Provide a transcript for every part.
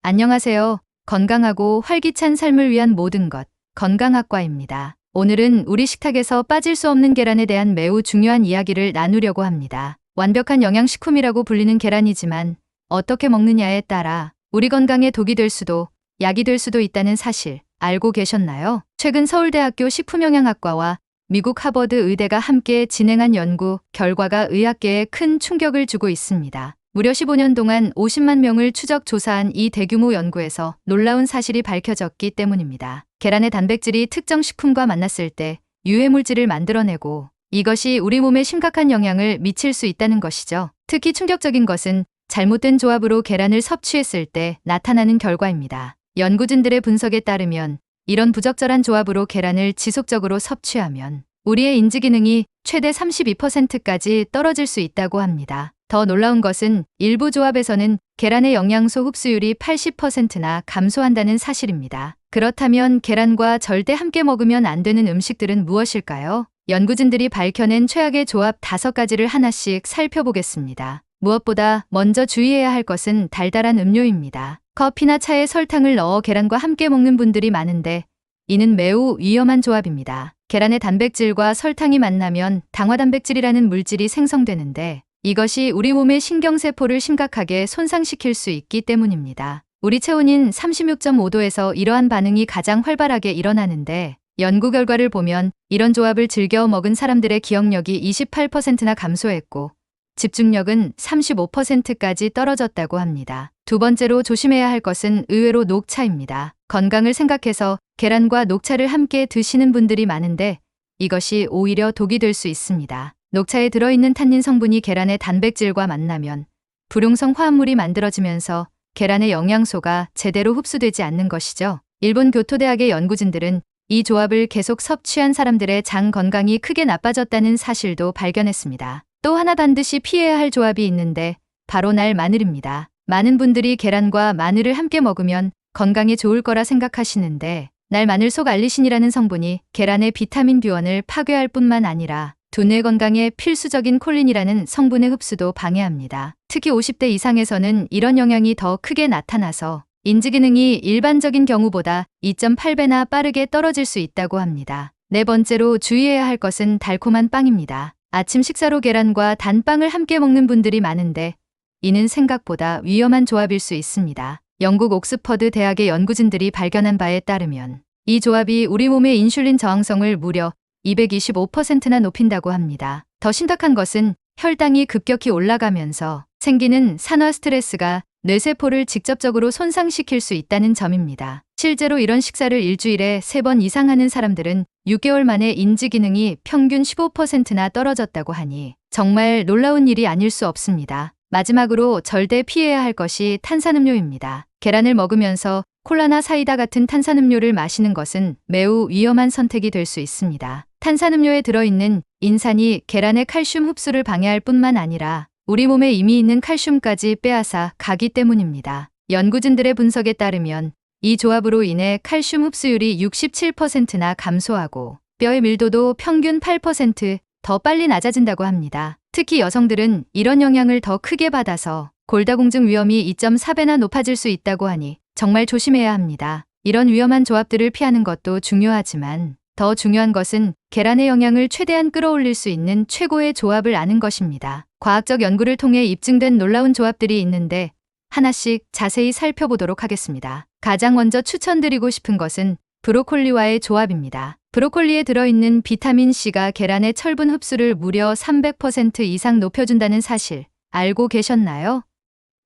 안녕하세요. 건강하고 활기찬 삶을 위한 모든 것, 건강학과입니다. 오늘은 우리 식탁에서 빠질 수 없는 계란에 대한 매우 중요한 이야기를 나누려고 합니다. 완벽한 영양식품이라고 불리는 계란이지만 어떻게 먹느냐에 따라 우리 건강에 독이 될 수도 약이 될 수도 있다는 사실 알고 계셨나요? 최근 서울대학교 식품영양학과와 미국 하버드 의대가 함께 진행한 연구 결과가 의학계에 큰 충격을 주고 있습니다. 무려 15년 동안 50만 명을 추적 조사한 이 대규모 연구에서 놀라운 사실이 밝혀졌기 때문입니다. 계란의 단백질이 특정 식품과 만났을 때 유해물질을 만들어내고 이것이 우리 몸에 심각한 영향을 미칠 수 있다는 것이죠. 특히 충격적인 것은 잘못된 조합으로 계란을 섭취했을 때 나타나는 결과입니다. 연구진들의 분석에 따르면 이런 부적절한 조합으로 계란을 지속적으로 섭취하면 우리의 인지 기능이 최대 32%까지 떨어질 수 있다고 합니다. 더 놀라운 것은 일부 조합에서는 계란의 영양소 흡수율이 80%나 감소한다는 사실입니다. 그렇다면 계란과 절대 함께 먹으면 안 되는 음식들은 무엇일까요? 연구진들이 밝혀낸 최악의 조합 5가지를 하나씩 살펴보겠습니다. 무엇보다 먼저 주의해야 할 것은 달달한 음료입니다. 커피나 차에 설탕을 넣어 계란과 함께 먹는 분들이 많은데 이는 매우 위험한 조합입니다. 계란의 단백질과 설탕이 만나면 당화단백질이라는 물질이 생성되는데 이것이 우리 몸의 신경세포를 심각하게 손상시킬 수 있기 때문입니다. 우리 체온인 36.5도에서 이러한 반응이 가장 활발하게 일어나는데 연구 결과를 보면 이런 조합을 즐겨 먹은 사람들의 기억력이 28%나 감소했고 집중력은 35%까지 떨어졌다고 합니다. 두 번째로 조심해야 할 것은 의외로 녹차입니다. 건강을 생각해서 계란과 녹차를 함께 드시는 분들이 많은데 이것이 오히려 독이 될 수 있습니다. 녹차에 들어있는 탄닌 성분이 계란의 단백질과 만나면 불용성 화합물이 만들어지면서 계란의 영양소가 제대로 흡수되지 않는 것이죠. 일본 교토대학의 연구진들은 이 조합을 계속 섭취한 사람들의 장 건강이 크게 나빠졌다는 사실도 발견했습니다. 또 하나 반드시 피해야 할 조합이 있는데 바로 날 마늘입니다. 많은 분들이 계란과 마늘을 함께 먹으면 건강에 좋을 거라 생각하시는데 날 마늘 속 알리신이라는 성분이 계란의 비타민 B1을 파괴할 뿐만 아니라 두뇌 건강에 필수적인 콜린이라는 성분의 흡수도 방해합니다. 특히 50대 이상에서는 이런 영향이 더 크게 나타나서 인지 기능이 일반적인 경우보다 2.8배나 빠르게 떨어질 수 있다고 합니다. 네 번째로 주의해야 할 것은 달콤한 빵입니다. 아침 식사로 계란과 단빵을 함께 먹는 분들이 많은데 이는 생각보다 위험한 조합일 수 있습니다. 영국 옥스퍼드 대학의 연구진들이 발견한 바에 따르면 이 조합이 우리 몸의 인슐린 저항성을 무려 225%나 높인다고 합니다. 더 심각한 것은 혈당이 급격히 올라가면서 생기는 산화 스트레스가 뇌세포를 직접적으로 손상시킬 수 있다는 점입니다. 실제로 이런 식사를 일주일에 3번 이상 하는 사람들은 6개월 만에 인지 기능이 평균 15%나 떨어졌다고 하니 정말 놀라운 일이 아닐 수 없습니다. 마지막으로 절대 피해야 할 것이 탄산음료입니다. 계란을 먹으면서 콜라나 사이다 같은 탄산음료를 마시는 것은 매우 위험한 선택이 될 수 있습니다. 탄산음료에 들어있는 인산이 계란의 칼슘 흡수를 방해할 뿐만 아니라 우리 몸에 이미 있는 칼슘까지 빼앗아 가기 때문입니다. 연구진들의 분석에 따르면 이 조합으로 인해 칼슘 흡수율이 67%나 감소하고 뼈의 밀도도 평균 8% 더 빨리 낮아진다고 합니다. 특히 여성들은 이런 영향을 더 크게 받아서 골다공증 위험이 2.4배나 높아질 수 있다고 하니 정말 조심해야 합니다. 이런 위험한 조합들을 피하는 것도 중요하지만 더 중요한 것은 계란의 영양을 최대한 끌어올릴 수 있는 최고의 조합을 아는 것입니다. 과학적 연구를 통해 입증된 놀라운 조합들이 있는데 하나씩 자세히 살펴보도록 하겠습니다. 가장 먼저 추천드리고 싶은 것은 브로콜리와의 조합입니다. 브로콜리에 들어있는 비타민 C가 계란의 철분 흡수를 무려 300% 이상 높여준다는 사실 알고 계셨나요?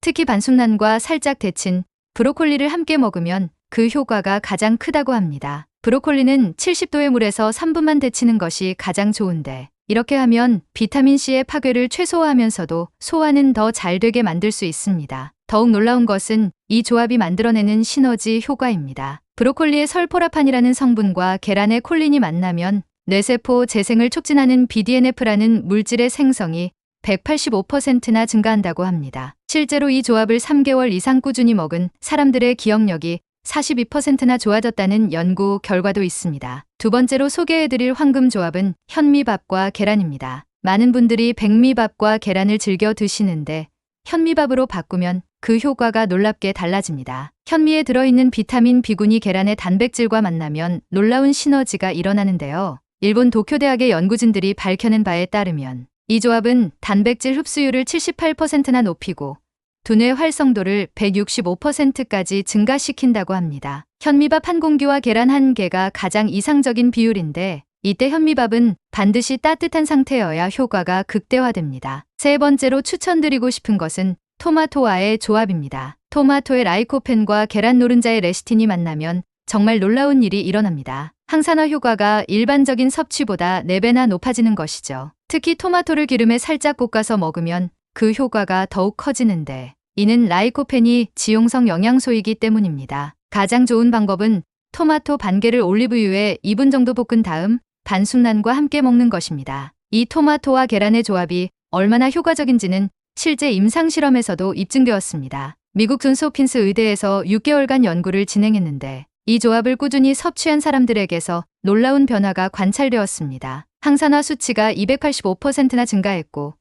특히 반숙란과 살짝 데친 브로콜리를 함께 먹으면 그 효과가 가장 크다고 합니다. 브로콜리는 70도의 물에서 3분만 데치는 것이 가장 좋은데 이렇게 하면 비타민C의 파괴를 최소화하면서도 소화는 더 잘 되게 만들 수 있습니다. 더욱 놀라운 것은 이 조합이 만들어내는 시너지 효과입니다. 브로콜리의 설포라판이라는 성분과 계란의 콜린이 만나면 뇌세포 재생을 촉진하는 BDNF라는 물질의 생성이 185%나 증가한다고 합니다. 실제로 이 조합을 3개월 이상 꾸준히 먹은 사람들의 기억력이 42%나 좋아졌다는 연구 결과도 있습니다. 두 번째로 소개해드릴 황금 조합은 현미밥과 계란입니다. 많은 분들이 백미밥과 계란을 즐겨 드시는데 현미밥으로 바꾸면 그 효과가 놀랍게 달라집니다. 현미에 들어있는 비타민 B군이 계란의 단백질과 만나면 놀라운 시너지가 일어나는데요. 일본 도쿄대학의 연구진들이 밝혀낸 바에 따르면 이 조합은 단백질 흡수율을 78%나 높이고 두뇌 활성도를 165%까지 증가시킨다고 합니다. 현미밥 한 공기와 계란 한 개가 가장 이상적인 비율인데 이때 현미밥은 반드시 따뜻한 상태여야 효과가 극대화됩니다. 세 번째로 추천드리고 싶은 것은 토마토와의 조합입니다. 토마토의 라이코펜과 계란 노른자의 레시틴이 만나면 정말 놀라운 일이 일어납니다. 항산화 효과가 일반적인 섭취보다 4배나 높아지는 것이죠. 특히 토마토를 기름에 살짝 볶아서 먹으면 그 효과가 더욱 커지는데 이는 라이코펜이 지용성 영양소이기 때문입니다. 가장 좋은 방법은 토마토 반 개를 올리브유에 2분 정도 볶은 다음 반숙란과 함께 먹는 것입니다. 이 토마토와 계란의 조합이 얼마나 효과적인지는 실제 임상실험에서도 입증되었습니다. 미국 존스 홉킨스 의대에서 6개월간 연구를 진행했는데 이 조합을 꾸준히 섭취한 사람들에게서 놀라운 변화가 관찰되었습니다. 항산화 수치가 285%나 증가했고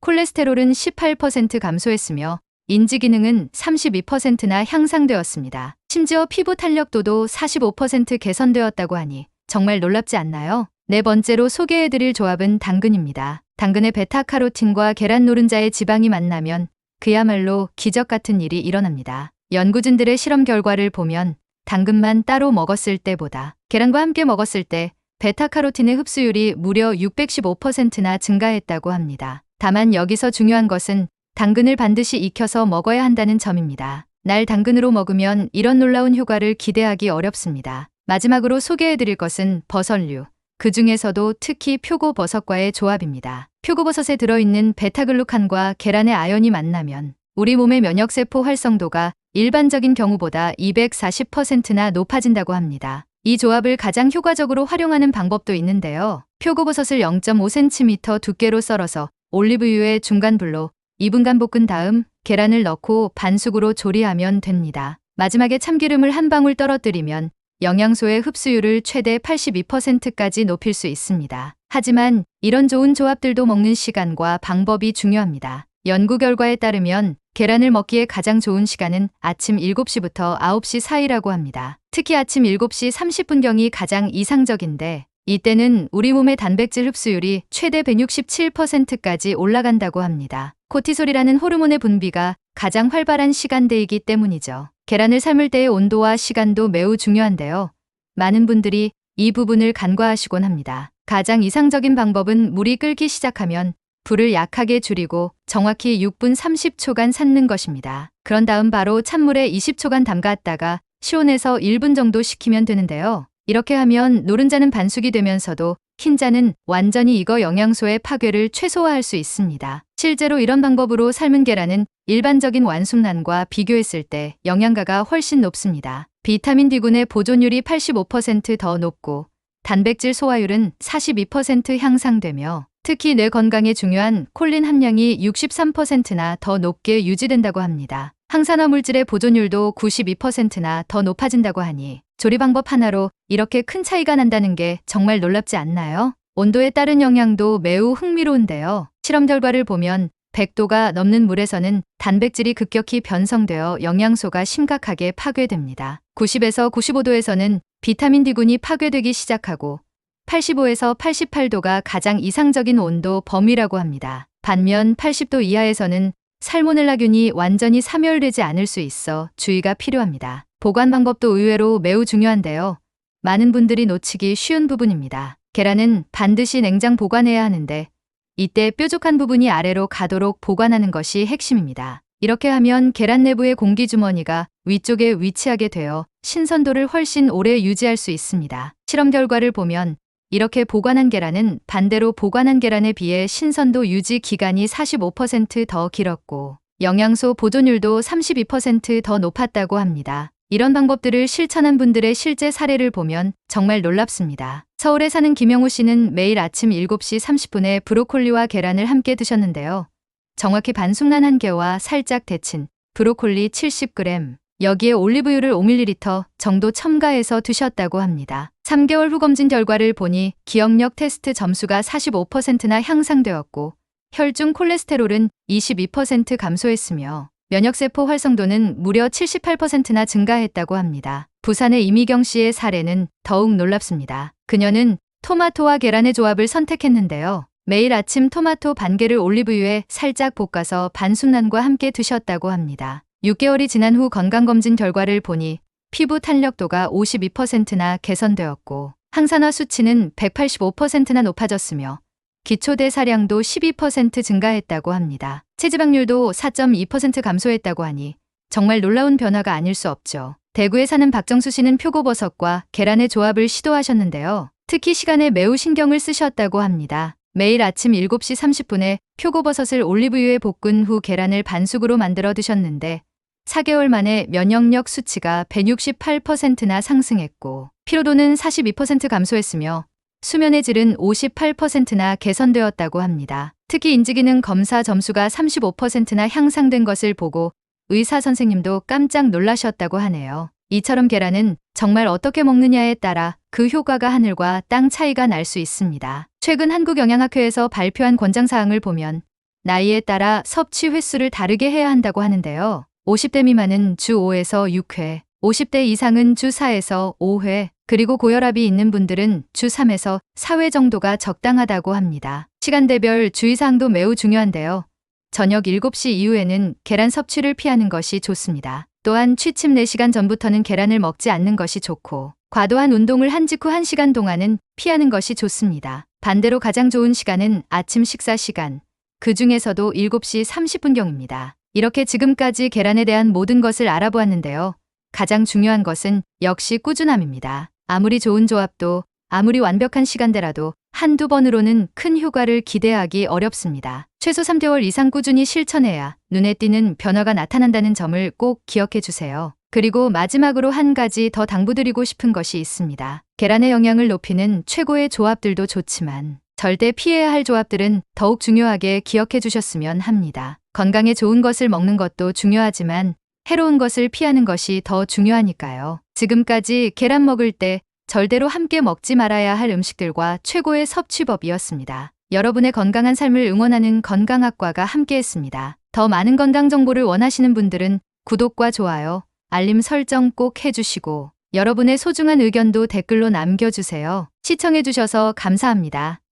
콜레스테롤은 18% 감소했으며 인지 기능은 32%나 향상되었습니다. 심지어 피부 탄력도도 45% 개선되었다고 하니 정말 놀랍지 않나요? 네 번째로 소개해드릴 조합은 당근입니다. 당근의 베타카로틴과 계란 노른자의 지방이 만나면 그야말로 기적 같은 일이 일어납니다. 연구진들의 실험 결과를 보면 당근만 따로 먹었을 때보다 계란과 함께 먹었을 때 베타카로틴의 흡수율이 무려 615%나 증가했다고 합니다. 다만 여기서 중요한 것은 당근을 반드시 익혀서 먹어야 한다는 점입니다. 날 당근으로 먹으면 이런 놀라운 효과를 기대하기 어렵습니다. 마지막으로 소개해드릴 것은 버섯류. 그 중에서도 특히 표고버섯과의 조합입니다. 표고버섯에 들어있는 베타글루칸과 계란의 아연이 만나면 우리 몸의 면역세포 활성도가 일반적인 경우보다 240%나 높아진다고 합니다. 이 조합을 가장 효과적으로 활용하는 방법도 있는데요. 표고버섯을 0.5cm 두께로 썰어서 올리브유에 중간불로 2분간 볶은 다음 계란을 넣고 반숙으로 조리하면 됩니다. 마지막에 참기름을 한 방울 떨어뜨리면 영양소의 흡수율을 최대 82%까지 높일 수 있습니다. 하지만 이런 좋은 조합들도 먹는 시간과 방법이 중요합니다. 연구 결과에 따르면 계란을 먹기에 가장 좋은 시간은 아침 7시부터 9시 사이라고 합니다. 특히 아침 7시 30분경이 가장 이상적인데 이때는 우리 몸의 단백질 흡수율이 최대 167%까지 올라간다고 합니다. 코티솔이라는 호르몬의 분비가 가장 활발한 시간대이기 때문이죠. 계란을 삶을 때의 온도와 시간도 매우 중요한데요. 많은 분들이 이 부분을 간과하시곤 합니다. 가장 이상적인 방법은 물이 끓기 시작하면 불을 약하게 줄이고 정확히 6분 30초간 삶는 것입니다. 그런 다음 바로 찬물에 20초간 담갔다가 시온에서 1분 정도 식히면 되는데요. 이렇게 하면 노른자는 반숙이 되면서도 흰자는 완전히 익어 영양소의 파괴를 최소화할 수 있습니다. 실제로 이런 방법으로 삶은 계란은 일반적인 완숙란과 비교했을 때 영양가가 훨씬 높습니다. 비타민 D군의 보존율이 85% 더 높고 단백질 소화율은 42% 향상되며 특히 뇌 건강에 중요한 콜린 함량이 63%나 더 높게 유지된다고 합니다. 항산화 물질의 보존율도 92%나 더 높아진다고 하니 조리 방법 하나로 이렇게 큰 차이가 난다는 게 정말 놀랍지 않나요? 온도에 따른 영양도 매우 흥미로운데요. 실험 결과를 보면 100도가 넘는 물에서는 단백질이 급격히 변성되어 영양소가 심각하게 파괴됩니다. 90에서 95도에서는 비타민 D군이 파괴되기 시작하고 85에서 88도가 가장 이상적인 온도 범위라고 합니다. 반면 80도 이하에서는 살모넬라균이 완전히 사멸되지 않을 수 있어 주의가 필요합니다. 보관 방법도 의외로 매우 중요한데요. 많은 분들이 놓치기 쉬운 부분입니다. 계란은 반드시 냉장 보관해야 하는데 이때 뾰족한 부분이 아래로 가도록 보관하는 것이 핵심입니다. 이렇게 하면 계란 내부의 공기주머니가 위쪽에 위치하게 되어 신선도를 훨씬 오래 유지할 수 있습니다. 실험 결과를 보면 이렇게 보관한 계란은 반대로 보관한 계란에 비해 신선도 유지 기간이 45% 더 길었고 영양소 보존율도 32% 더 높았다고 합니다. 이런 방법들을 실천한 분들의 실제 사례를 보면 정말 놀랍습니다. 서울에 사는 김영호 씨는 매일 아침 7시 30분에 브로콜리와 계란을 함께 드셨는데요. 정확히 반숙란 1개와 살짝 데친 브로콜리 70g, 여기에 올리브유를 5ml 정도 첨가해서 드셨다고 합니다. 3개월 후 검진 결과를 보니 기억력 테스트 점수가 45%나 향상되었고 혈중 콜레스테롤은 22% 감소했으며 면역세포 활성도는 무려 78%나 증가했다고 합니다. 부산의 이미경 씨의 사례는 더욱 놀랍습니다. 그녀는 토마토와 계란의 조합을 선택했는데요. 매일 아침 토마토 반 개를 올리브유에 살짝 볶아서 반순란과 함께 드셨다고 합니다. 6개월이 지난 후 건강검진 결과를 보니 피부 탄력도가 52%나 개선되었고 항산화 수치는 185%나 높아졌으며 기초대사량도 12% 증가했다고 합니다. 체지방률도 4.2% 감소했다고 하니 정말 놀라운 변화가 아닐 수 없죠. 대구에 사는 박정수 씨는 표고버섯과 계란의 조합을 시도하셨는데요. 특히 시간에 매우 신경을 쓰셨다고 합니다. 매일 아침 7시 30분에 표고버섯을 올리브유에 볶은 후 계란을 반숙으로 만들어 드셨는데 4개월 만에 면역력 수치가 168%나 상승했고 피로도는 42% 감소했으며 수면의 질은 58%나 개선되었다고 합니다. 특히 인지기능 검사 점수가 35%나 향상된 것을 보고 의사 선생님도 깜짝 놀라셨다고 하네요. 이처럼 계란은 정말 어떻게 먹느냐에 따라 그 효과가 하늘과 땅 차이가 날 수 있습니다. 최근 한국영양학회에서 발표한 권장사항을 보면 나이에 따라 섭취 횟수를 다르게 해야 한다고 하는데요. 50대 미만은 주 5에서 6회, 50대 이상은 주 4에서 5회, 그리고 고혈압이 있는 분들은 주 3에서 4회 정도가 적당하다고 합니다. 시간대별 주의사항도 매우 중요한데요. 저녁 7시 이후에는 계란 섭취를 피하는 것이 좋습니다. 또한 취침 4시간 전부터는 계란을 먹지 않는 것이 좋고 과도한 운동을 한 직후 1시간 동안은 피하는 것이 좋습니다. 반대로 가장 좋은 시간은 아침 식사 시간, 그 중에서도 7시 30분경입니다. 이렇게 지금까지 계란에 대한 모든 것을 알아보았는데요. 가장 중요한 것은 역시 꾸준함입니다. 아무리 좋은 조합도 아무리 완벽한 시간대라도 한두 번으로는 큰 효과를 기대하기 어렵습니다. 최소 3개월 이상 꾸준히 실천해야 눈에 띄는 변화가 나타난다는 점을 꼭 기억해 주세요. 그리고 마지막으로 한 가지 더 당부드리고 싶은 것이 있습니다. 계란의 영양을 높이는 최고의 조합들도 좋지만 절대 피해야 할 조합들은 더욱 중요하게 기억해 주셨으면 합니다. 건강에 좋은 것을 먹는 것도 중요하지만 해로운 것을 피하는 것이 더 중요하니까요. 지금까지 계란 먹을 때 절대로 함께 먹지 말아야 할 음식들과 최고의 섭취법이었습니다. 여러분의 건강한 삶을 응원하는 건강학과가 함께했습니다. 더 많은 건강 정보를 원하시는 분들은 구독과 좋아요, 알림 설정 꼭 해주시고 여러분의 소중한 의견도 댓글로 남겨주세요. 시청해주셔서 감사합니다.